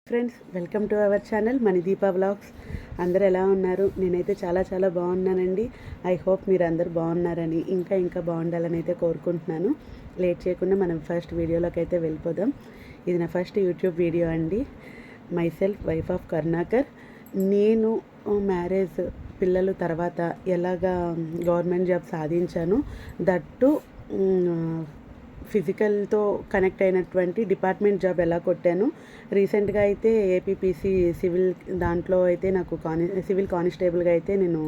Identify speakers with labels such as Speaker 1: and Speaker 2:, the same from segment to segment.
Speaker 1: Friends, welcome to our channel Manideepa vlogs. అందరూ ఎలా ఉన్నారు? నేనైతే చాలా బాగున్నానండి. ఐ హోప్ మీరు అందరు బాగున్నారని, ఇంకా బాగుండాలని అయితే కోరుకుంటున్నాను. లేట్ చేయకుండా మనం ఫస్ట్ వీడియోలోకి అయితే వెళ్ళిపోదాం. ఇది నా ఫస్ట్ యూట్యూబ్ వీడియో అండి. My self, wife of Karunakar. నేను మ్యారేజ్ పిల్లలు తర్వాత ఎలాగా గవర్నమెంట్ జాబ్ సాధించాను, దట్టు ఫిజికల్తో కనెక్ట్ అయినటువంటి డిపార్ట్మెంట్ జాబ్ ఎలా కొట్టాను. రీసెంట్గా అయితే ఏపీపీసీ సివిల్ దాంట్లో అయితే నాకు సివిల్ కానిస్టేబుల్గా అయితే నేను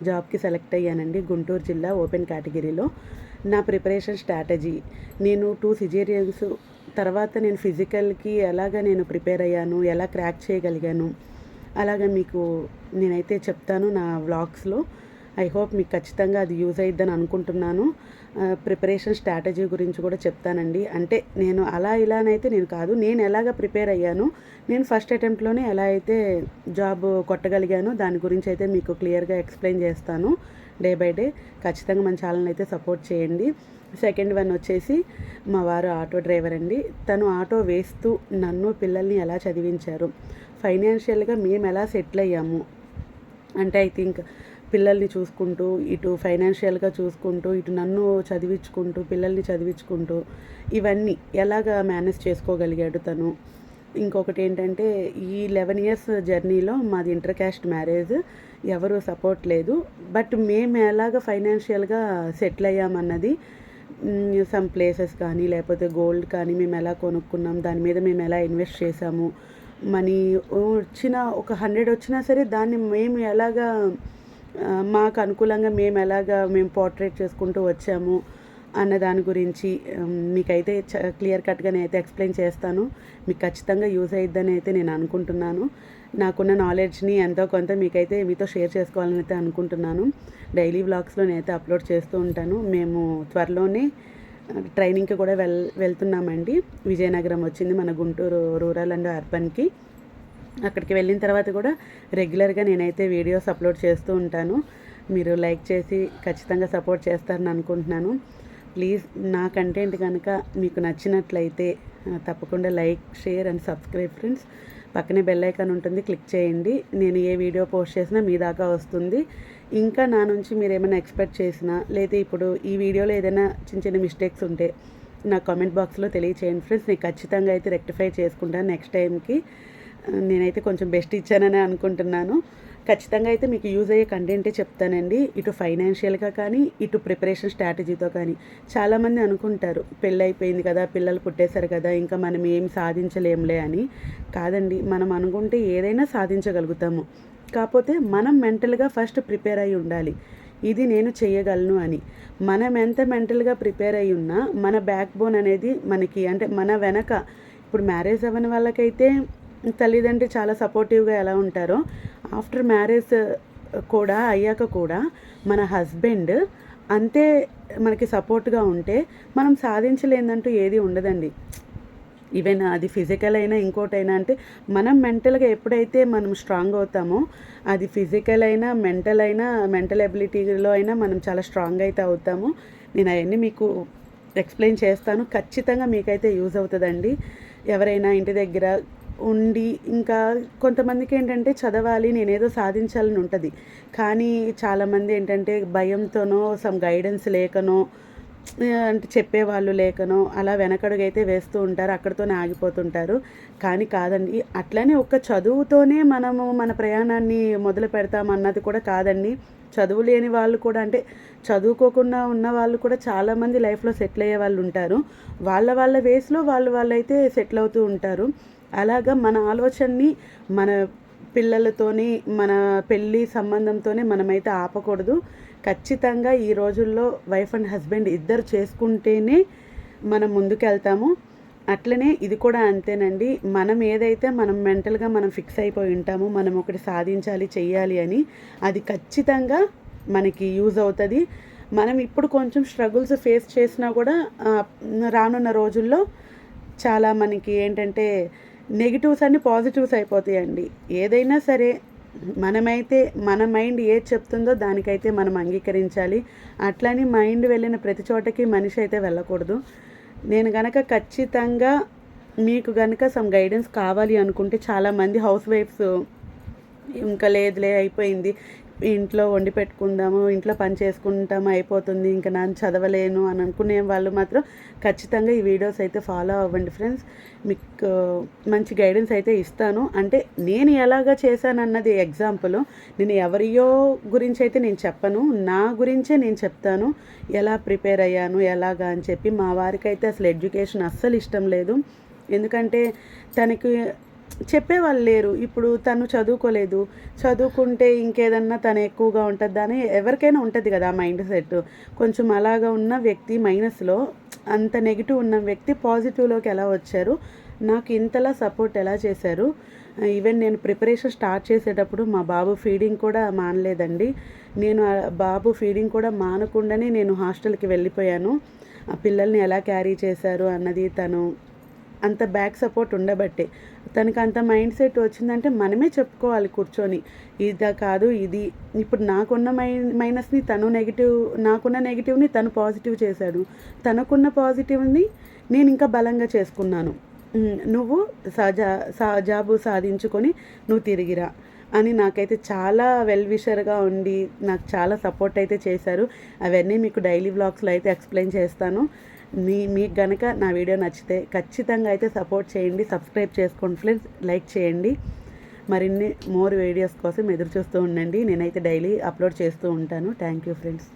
Speaker 1: జాబ్కి సెలెక్ట్ అయ్యానండి, గుంటూరు జిల్లా ఓపెన్ కేటగిరీలో. నా ప్రిపరేషన్ స్ట్రాటజీ, నేను 2 సిజేరియన్స్ తర్వాత నేను ఫిజికల్కి ఎలాగ నేను ప్రిపేర్ అయ్యాను, ఎలా క్రాక్ చేయగలిగాను, అలాగా మీకు నేనైతే చెప్తాను నా వ్లాగ్స్లో. ఐ హోప్ మీకు ఖచ్చితంగా అది యూజ్ అయిద్దని అనుకుంటున్నాను. ప్రిపరేషన్ స్ట్రాటజీ గురించి కూడా చెప్తానండి. అంటే నేను ఇలానైతే నేను కాదు, నేను ఎలాగ ప్రిపేర్ అయ్యాను, నేను ఫస్ట్ అటెంప్ట్లోనే ఎలా అయితే జాబ్ కొట్టగలిగాను దాని గురించి అయితే మీకు క్లియర్గా ఎక్స్ప్లెయిన్ చేస్తాను డే బై డే. ఖచ్చితంగా మన ఛానల్ అయితే సపోర్ట్ చేయండి. సెకండ్ వన్ వచ్చేసి మా వారు ఆటో డ్రైవర్ అండి. తను ఆటో వేస్తూ నన్ను పిల్లల్ని ఎలా చదివించారు, ఫైనాన్షియల్గా మేము ఎలా సెటిల్ అయ్యాము అంటే, ఐ థింక్ పిల్లల్ని చూసుకుంటూ, ఇటు ఫైనాన్షియల్గా చూసుకుంటూ, ఇటు నన్ను చదివించుకుంటూ, పిల్లల్ని చదివించుకుంటూ, ఇవన్నీ ఎలాగా మేనేజ్ చేసుకోగలిగాడు తను. ఇంకొకటి ఏంటంటే, ఈ 11 ఇయర్స్ జర్నీలో మాది ఇంటర్ క్యాస్ట్ మ్యారేజ్, ఎవరు సపోర్ట్ లేదు. బట్ మేము ఎలాగ ఫైనాన్షియల్గా సెటిల్ అయ్యామన్నది, సమ్ ప్లేసెస్ కానీ లేకపోతే గోల్డ్ కానీ మేము ఎలా కొనుక్కున్నాం, దాని మీద మేము ఎలా ఇన్వెస్ట్ చేసాము, మనీ వచ్చిన ఒక 100 వచ్చినా సరే దాన్ని మేము ఎలాగా మాకు అనుకూలంగా మేము పోర్ట్రేట్ చేసుకుంటూ వచ్చాము అన్న దాని గురించి మీకైతే క్లియర్ కట్గా నేనైతే ఎక్స్ప్లెయిన్ చేస్తాను. మీకు ఖచ్చితంగా యూజ్ అయిద్దని అయితే నేను అనుకుంటున్నాను. నాకున్న నాలెడ్జ్ని ఎంతో కొంత మీతో షేర్ చేసుకోవాలని అయితే అనుకుంటున్నాను. డైలీ వ్లాగ్స్లో నేనైతే అప్లోడ్ చేస్తూ ఉంటాను. మేము త్వరలోనే ట్రైనింగ్కి కూడా వెళ్తున్నామండి. విజయనగరం వచ్చింది, మన గుంటూరు రూరల్ అండ్ అర్బన్కి. అక్కడికి వెళ్ళిన తర్వాత కూడా రెగ్యులర్గా నేనైతే వీడియోస్ అప్లోడ్ చేస్తూ ఉంటాను. మీరు లైక్ చేసి ఖచ్చితంగా సపోర్ట్ చేస్తారని అనుకుంటున్నాను. ప్లీజ్ నా కంటెంట్ కనుక మీకు నచ్చినట్లయితే తప్పకుండా like, share and subscribe friends. పక్కనే బెల్ ఐకాన్ ఉంటుంది, క్లిక్ చేయండి. నేను ఏ వీడియో పోస్ట్ చేసినా మీ దాకా వస్తుంది. ఇంకా నా నుంచి మీరు ఏమైనా ఎక్స్పెక్ట్ చేసినా, లేదా ఇప్పుడు ఈ వీడియోలో ఏదైనా చిన్న మిస్టేక్స్ ఉంటే నా కామెంట్ బాక్స్లో తెలియచేయండి ఫ్రెండ్స్. నేను ఖచ్చితంగా అయితే రెక్టిఫై చేసుకుంటాను నెక్స్ట్ టైంకి. నేనైతే కొంచెం బెస్ట్ ఇచ్చానని అనుకుంటున్నాను. ఖచ్చితంగా అయితే మీకు యూజ్ అయ్యే కంటెంటే చెప్తానండి, ఇటు ఫైనాన్షియల్గా కానీ, ఇటు ప్రిపరేషన్ స్ట్రాటజీతో కానీ. చాలామంది అనుకుంటారు, పెళ్ళి అయిపోయింది కదా, పిల్లలు పుట్టేశారు కదా, ఇంకా మనం ఏం సాధించలేంలే అని. కాదండి, మనం అనుకుంటే ఏదైనా సాధించగలుగుతాము. కాకపోతే మనం మెంటల్గా ఫస్ట్ ప్రిపేర్ అయి ఉండాలి, ఇది నేను చేయగలను అని. మనం ఎంత మెంటల్గా ప్రిపేర్ అయి ఉన్నా మన బ్యాక్ బోన్ అనేది మనకి, అంటే మన వెనక, ఇప్పుడు మ్యారేజ్ అవ్వని వాళ్ళకైతే తల్లిదండ్రులు చాలా సపోర్టివ్గా ఎలా ఉంటారో, ఆఫ్టర్ మ్యారేజ్ కూడా అయ్యాక కూడా మన హస్బెండ్ అంతే మనకి సపోర్ట్గా ఉంటే మనం సాధించలేదంటూ ఏది ఉండదండి. ఈవెన్ అది ఫిజికల్ అయినా ఇంకోటైనా, అంటే మనం మెంటల్గా ఎప్పుడైతే మనం స్ట్రాంగ్ అవుతామో, అది ఫిజికల్ అయినా మెంటల్ ఎబిలిటీలో అయినా మనం చాలా స్ట్రాంగ్ అయితే అవుతాము. నేను అవన్నీ మీకు ఎక్స్ప్లెయిన్ చేస్తాను. ఖచ్చితంగా మీకైతే యూజ్ అవుతుందండి. ఎవరైనా ఇంటి దగ్గర ఉండి, ఇంకా కొంతమందికి ఏంటంటే చదవాలి, నేనేదో సాధించాలని ఉంటుంది. కానీ చాలామంది ఏంటంటే భయంతోనో, సమ్ గైడెన్స్ లేకనో, అంటే చెప్పేవాళ్ళు లేకనో అలా వెనకడుగైతే వేస్తూ ఉంటారు, అక్కడితోనే ఆగిపోతుంటారు. కానీ కాదండి, అట్లనే ఒక్క చదువుతోనే మనము మన ప్రయాణాన్ని మొదలు పెడతామన్నది కూడా కాదండి. చదువు లేని వాళ్ళు కూడా, అంటే చదువుకోకుండా ఉన్న వాళ్ళు కూడా చాలామంది లైఫ్లో సెటిల్ అయ్యే వాళ్ళు ఉంటారు. వాళ్ళ వేస్లో వాళ్ళైతే సెటిల్ అవుతూ ఉంటారు. అలాగా మన ఆలోచనని మన పిల్లలతోని, మన పెళ్ళి సంబంధంతోనే మనమైతే ఆపకూడదు. ఖచ్చితంగా ఈ రోజుల్లో వైఫ్ అండ్ హస్బెండ్ ఇద్దరు చేసుకుంటేనే మనం ముందుకెళ్తాము. అట్లనే ఇది కూడా అంతేనండి. మనం ఏదైతే మనం మెంటల్గా మనం ఫిక్స్ అయిపోయి ఉంటామో, మనం ఒకటి సాధించాలి, చెయ్యాలి అని, అది ఖచ్చితంగా మనకి యూజ్ అవుతుంది. మనం ఇప్పుడు కొంచెం స్ట్రగుల్స్ ఫేస్ చేసినా కూడా రానున్న రోజుల్లో చాలా మనకి ఏంటంటే నెగిటివ్స్ అన్నీ పాజిటివ్స్ అయిపోతాయండి. ఏదైనా సరే మనమైతే మన మైండ్ ఏది చెప్తుందో దానికైతే మనం అంగీకరించాలి. అట్లని మైండ్ వెళ్ళిన ప్రతి చోటకి మనిషి అయితే వెళ్ళకూడదు. నేను కనుక ఖచ్చితంగా మీకు గనుక సమ్ గైడెన్స్ కావాలి అనుకుంటే చాలామంది హౌస్ వైఫ్స్ ఇంకా లేదులే అయిపోయింది, ఇంట్లో వండి పెట్టుకుందాము, ఇంట్లో పని చేసుకుంటాము అయిపోతుంది, ఇంకా నేను చదవలేను అని అనుకునే వాళ్ళు మాత్రం ఖచ్చితంగా ఈ వీడియోస్ అయితే ఫాలో అవ్వండి ఫ్రెండ్స్. మీకు మంచి గైడెన్స్ అయితే ఇస్తాను. అంటే నేను ఎలాగ చేశానన్నది ఎగ్జాంపుల్, నేను ఎవరియో గురించి అయితే నేను చెప్పను, నా గురించే నేను చెప్తాను. ఎలా ప్రిపేర్ అయ్యాను ఎలాగా అని చెప్పి. మా వారికి అయితే అసలు ఎడ్యుకేషన్ అస్సలు ఇష్టం లేదు. ఎందుకంటే తనకి చెప్పేవాళ్ళు లేరు. ఇప్పుడు తను చదువుకోలేదు, చదువుకుంటే ఇంకేదన్నా తను ఎక్కువగా ఉంటుంది అని ఎవరికైనా ఉంటుంది కదా మైండ్ సెట్. కొంచెం అలాగా ఉన్న వ్యక్తి మైనస్లో, అంత నెగిటివ్ ఉన్న వ్యక్తి పాజిటివ్లోకి ఎలా వచ్చారు, నాకు ఇంతలా సపోర్ట్ ఎలా చేశారు. ఈవెన్ నేను ప్రిపరేషన్ స్టార్ట్ చేసేటప్పుడు మా బాబు ఫీడింగ్ కూడా మానలేదండి. నేను బాబు ఫీడింగ్ కూడా మానకుండానే నేను హాస్టల్కి వెళ్ళిపోయాను. ఆ పిల్లల్ని ఎలా క్యారీ చేశారు అన్నది తను అంత బ్యాక్ సపోర్ట్ ఉండబట్టే. తనకి అంత మైండ్ సెట్ వచ్చిందంటే మనమే చెప్పుకోవాలి కూర్చొని, ఇదా కాదు ఇది. ఇప్పుడు నాకున్న మైనస్ని తను నెగిటివ్, నాకున్న నెగిటివ్ని తను పాజిటివ్ చేశాడు, తనకున్న పాజిటివ్ని నేను ఇంకా బలంగా చేసుకున్నాను. నువ్వు జాబు సాధించుకొని నువ్వు తిరిగిరా అని నాకైతే చాలా వెల్ విషర్గా ఉండి నాకు చాలా సపోర్ట్ అయితే చేశారు. అవన్నీ మీకు డైలీ వ్లాగ్స్లో అయితే ఎక్స్ప్లెయిన్ చేస్తాను. మీకు గనక నా వీడియో నచ్చితే ఖచ్చితంగా అయితే సపోర్ట్ చేయండి, సబ్స్క్రైబ్ చేసుకోండి ఫ్రెండ్స్, లైక్ చేయండి. మరిన్ని మోర్ వీడియోస్ కోసం ఎదురు చూస్తూ ఉండండి. నేనైతే డైలీ అప్లోడ్ చేస్తూ ఉంటాను. Thank you friends.